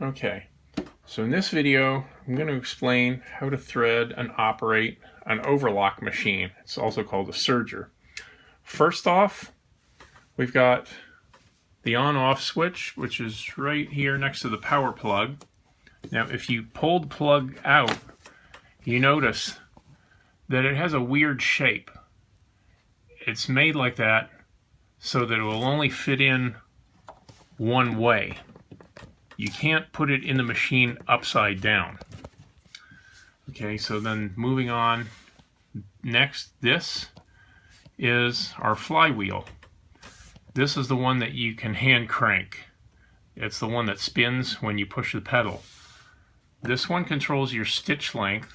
Okay, so in this video, I'm going to explain how to thread and operate an overlock machine. It's also called a serger. First off, we've got the on-off switch, which is right here next to the power plug. Now, if you pull the plug out, you notice that it has a weird shape. It's made like that so that it will only fit in one way. You can't put it in the machine upside down. Okay, so then moving on, next, this is our flywheel. This is the one that you can hand crank. It's the one that spins when you push the pedal. This one controls your stitch length,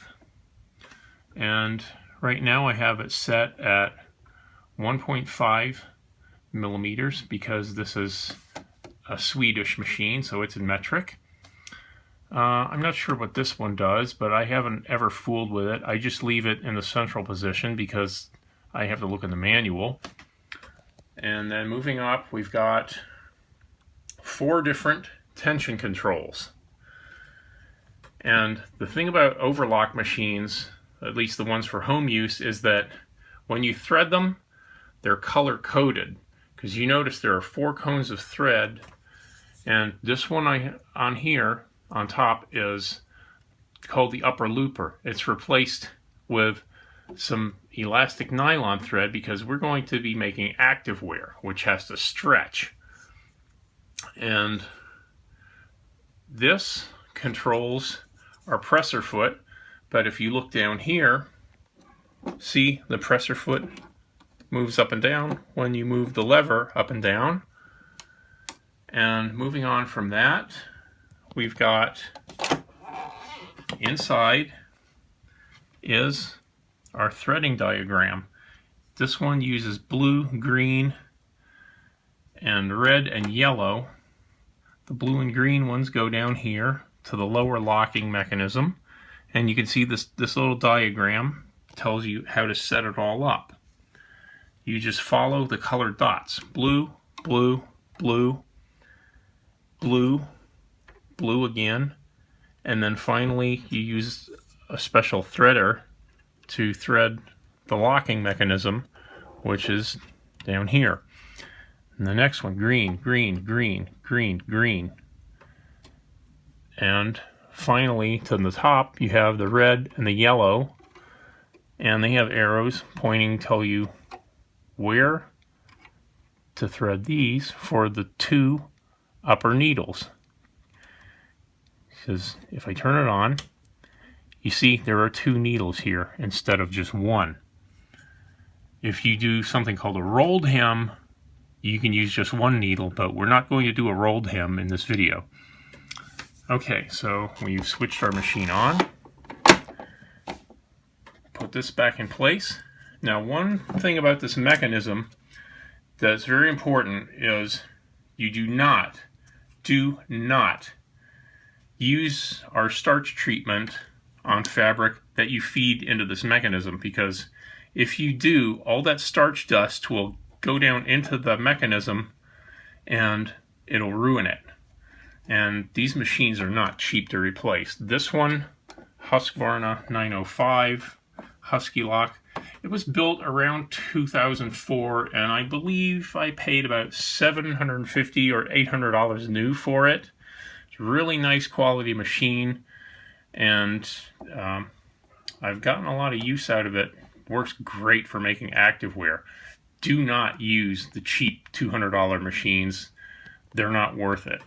and right now I have it set at 1.5 millimeters because this is a Swedish machine, so it's in metric. I'm not sure what this one does, but I haven't ever fooled with it. I just leave it in the central position because I have to look in the manual. And then moving up, we've got 4 different tension controls. And the thing about overlock machines, at least the ones for home use, is that when you thread them, they're color coded. Because you notice there are 4 cones of thread, and this one on here on top is called the upper looper. It's replaced with some elastic nylon thread because we're going to be making activewear, which has to stretch. And this controls our presser foot, but if you look down here, see the presser foot moves up and down when you move the lever up and down. And moving on from that, we've got inside is our threading diagram. This one uses blue, green, and red and yellow. The blue and green ones go down here to the lower locking mechanism, and you can see this little diagram tells you how to set it all up. You just follow the colored dots. Blue, blue, blue, blue, blue again, and then finally you use a special threader to thread the locking mechanism, which is down here. And the next one, green, green, green, green, green. And finally, to the top, you have the red and the yellow, and they have arrows pointing to tell you where to thread these for the 2 upper needles. Because if I turn it on, you see there are 2 needles here instead of just 1. If you do something called a rolled hem, you can use just 1 needle, but we're not going to do a rolled hem in this video. Okay, so we've switched our machine on. Put this back in place. Now, one thing about this mechanism that's very important is you do not use our starch treatment on fabric that you feed into this mechanism, because if you do, all that starch dust will go down into the mechanism and it'll ruin it. And these machines are not cheap to replace. This one, Husqvarna 905 Husky Lock, it was built around 2004, and I believe I paid about $750 or $800 new for it. It's a really nice quality machine, and I've gotten a lot of use out of it. Works great for making activewear. Do not use the cheap $200 machines. They're not worth it.